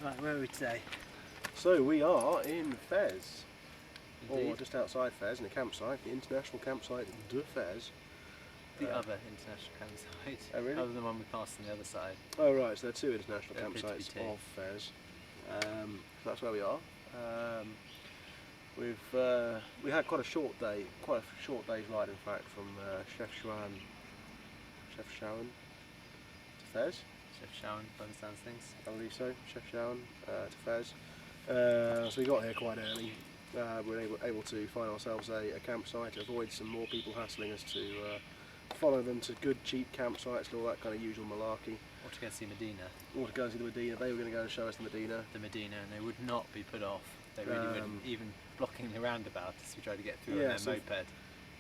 Right, where are we today? So we are in Fez, Indeed. or just outside Fez, in a campsite, the international campsite de Fez. The other international campsite. Oh, really? Other than the one we passed on the other side. Oh right, so there are two international There appear to be campsites two. of Fez. So that's where we are. We had quite a short day's ride, in fact, from Chefchaouen to Fez. Chefchaouen, by the sounds of things. I believe so, Chefchaouen to Fez. So we got here quite early. We were able to find ourselves a campsite, avoid some more people hassling us to follow them to good cheap campsites and all that kind of usual malarkey. Or to go see Medina. Or to go and see the Medina. They were going to go and show us the Medina. The Medina, and they would not be put off. They really wouldn't, even blocking the roundabout as we tried to get through on their moped.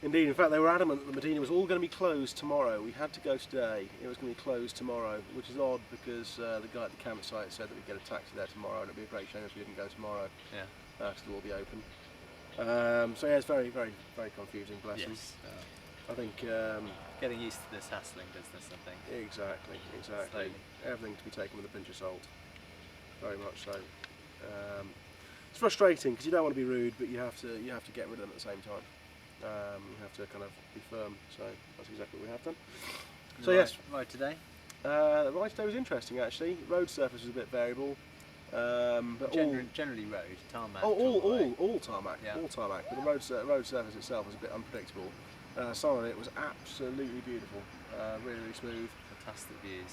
Indeed, in fact they were adamant that the Medina was all going to be closed tomorrow. We had to go today, it was going to be closed tomorrow, which is odd because the guy at the campsite said that we'd get a taxi there tomorrow and it'd be a great shame if we didn't go tomorrow. Yeah. Because it'll all be open. So yeah, it's very, very, very confusing, bless them. Yes. I think... getting used to this hassling business, I think. Exactly. Slowly. Everything to be taken with a pinch of salt. Very much so. It's frustrating because you don't want to be rude, but you have to get rid of them at the same time. You have to kind of be firm, so that's exactly what we have done. So yes, Right today? the ride today was interesting actually. Road surface was a bit variable, but generally road, tarmac. all tarmac, Yeah. all tarmac. But the road surface itself was a bit unpredictable. Some of it was absolutely beautiful, really, really smooth. Fantastic views.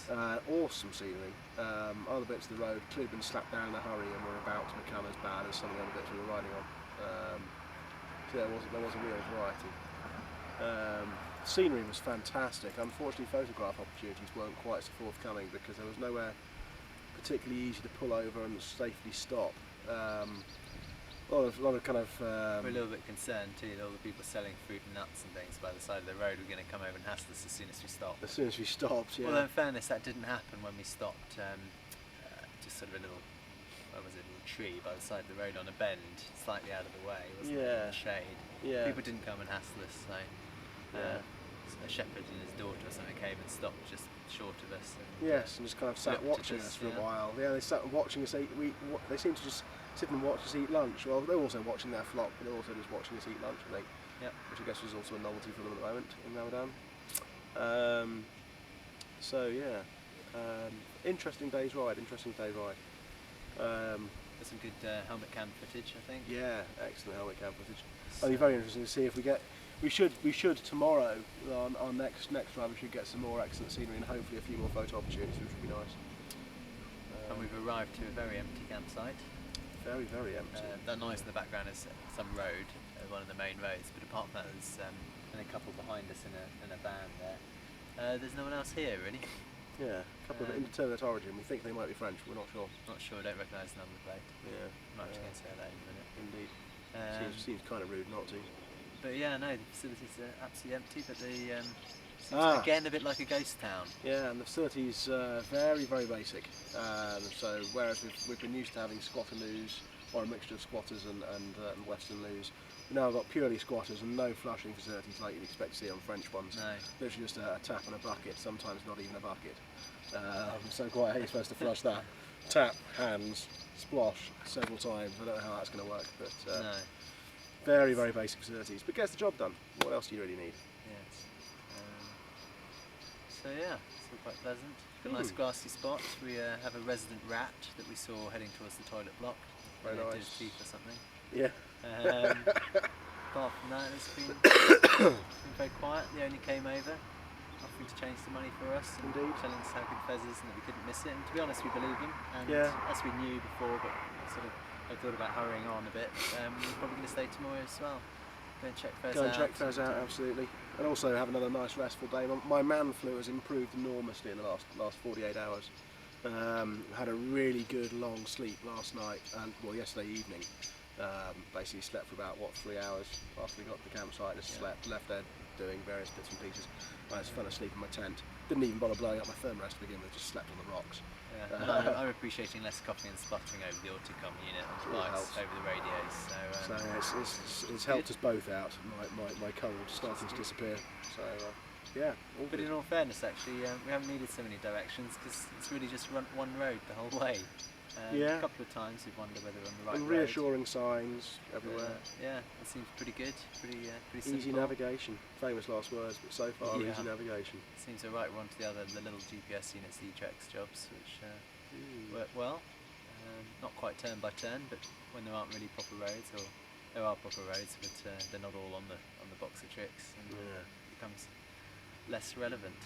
Awesome scenery. Other bits of the road clearly been slapped down in a hurry and were about to become as bad as some of the other bits we were riding on. So there was a real variety. Scenery was fantastic. Unfortunately, photograph opportunities weren't quite so forthcoming because there was nowhere particularly easy to pull over and safely stop. A lot of kind of... We're a little bit concerned too that all the people selling fruit and nuts and things by the side of the road were going to come over and hassle us as soon as we stopped. As soon as we stopped, yeah. Although in fairness that didn't happen when we stopped, just sort of a little tree by the side of the road on a bend, slightly out of the way, wasn't it, in the shade. Yeah. People didn't come and hassle us, so a shepherd and his daughter or something came and stopped just short of us. And, yes, and just kind of sat watching us for a while. Yeah, they sat watching us eat. They seemed to just sit and watch us eat lunch. Well, they're also watching their flock, but they're also just watching us eat lunch, I think. Yep. Which I guess was also a novelty for them at the moment in Ramadan. So yeah, interesting day's ride. There's some good helmet cam footage, I think. Yeah, excellent helmet cam footage. It'll be very interesting to see if we get. We should tomorrow on our next drive. We should get some more excellent scenery and hopefully a few more photo opportunities, which would be nice. And we've arrived to a very empty campsite. Very, very empty. That noise in the background is some road, one of the main roads. But apart from that, there's and a couple behind us in a van there. There's no one else here, really. Yeah, a couple of indeterminate origin. We think they might be French, but we're not sure. Not sure, don't recognise the number plate. Yeah. Might have to go and say that in a minute. Indeed. Seems kind of rude not to. But yeah, no, the facilities are absolutely empty, but they seems again a bit like a ghost town. Yeah, and the facilities very, very basic. So whereas we've been used to having squatter loos, or a mixture of squatters and western loos, we've now got purely squatters and no flushing facilities like you'd expect to see on French ones. No. Literally just a tap and a bucket, sometimes not even a bucket. So quite how you're supposed to flush that. Tap, hands, splosh several times. I don't know how that's going to work, but No. very, very basic facilities. But gets the job done. What else do you really need? Yes. So yeah, it's all quite pleasant. Got a nice grassy spot. We have a resident rat that we saw heading towards the toilet block. Very nice. Did his teeth or something. Yeah. Apart from that, it's been very quiet. They only came over, offering to change the money for us, and Indeed. telling us how good Fez is and that we couldn't miss it. And to be honest, we believe them. And Yeah. as we knew before, but sort of I thought about hurrying on a bit. We're probably going to stay tomorrow as well. Go and check Fez out. Go and check Fez out, absolutely. And also have another nice restful day. My man flu has improved enormously in the last 48 hours. Had a really good long sleep last night, and well, yesterday evening. Basically slept for about 3 hours after we got to the campsite. Just slept, left there doing various bits and pieces. I just fell asleep in my tent. Didn't even bother blowing up my thermos to begin with. Just slept on the rocks. Yeah. And I'm appreciating less coughing and spluttering over the Autocom unit on the bikes, over the radios. So it's helped us both out. My cold starting to disappear. So yeah. But in all fairness, actually, we haven't needed so many directions because it's really just one road the whole way. Yeah. A couple of times we've wondered whether we're on the right And road. reassuring signs everywhere. Yeah, it seems pretty good, pretty simple. Easy navigation. Famous last words, but so far Yeah. easy navigation. Seems alright. We're on to the little GPS units, the e-Trex jobs, which work well. Not quite turn by turn, but when there aren't really proper roads, or there are proper roads, but they're not all on the box of tricks, and it becomes less relevant.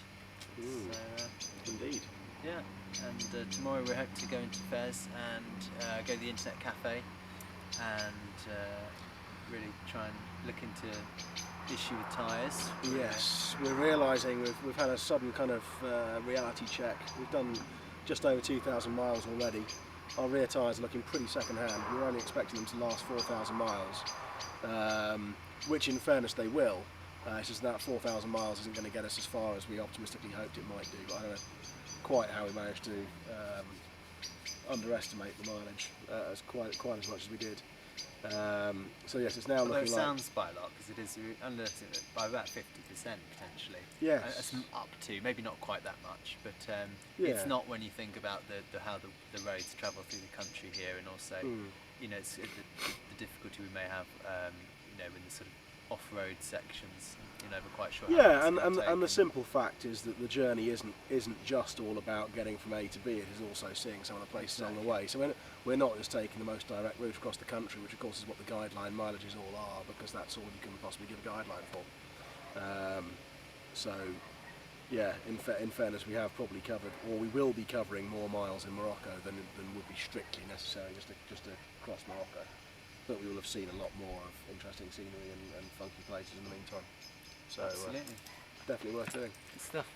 Indeed. Yeah, and tomorrow we hope to go into Fez and go to the internet cafe and really try and look into issue with tyres. Yes, we're realising we've had a sudden kind of reality check. We've done just over 2,000 miles already. Our rear tyres are looking pretty second-hand. We're only expecting them to last 4,000 miles, which in fairness they will. It's just that 4,000 miles isn't going to get us as far as we optimistically hoped it might do. But I don't know quite how we managed to underestimate the mileage as quite as much as we did. So yes, it's now Although looking it like... sounds by a lot, because it is underestimated by about 50% potentially. Yes. Up to, maybe not quite that much, but Yeah. it's not when you think about how the roads travel through the country here, and also it's the difficulty we may have in the sort of off-road sections. You're never quite sure. Yeah, and the simple fact is that the journey isn't just all about getting from A to B. It is also seeing some of the places along the way. So we're not just taking the most direct route across the country, which of course is what the guideline mileages all are, because that's all you can possibly give a guideline for. So yeah, in fairness, we have probably covered, or we will be covering more miles in Morocco than would be strictly necessary just to cross Morocco. But we will have seen a lot more of interesting scenery and funky places in the meantime. So absolutely, definitely worth doing. Good stuff.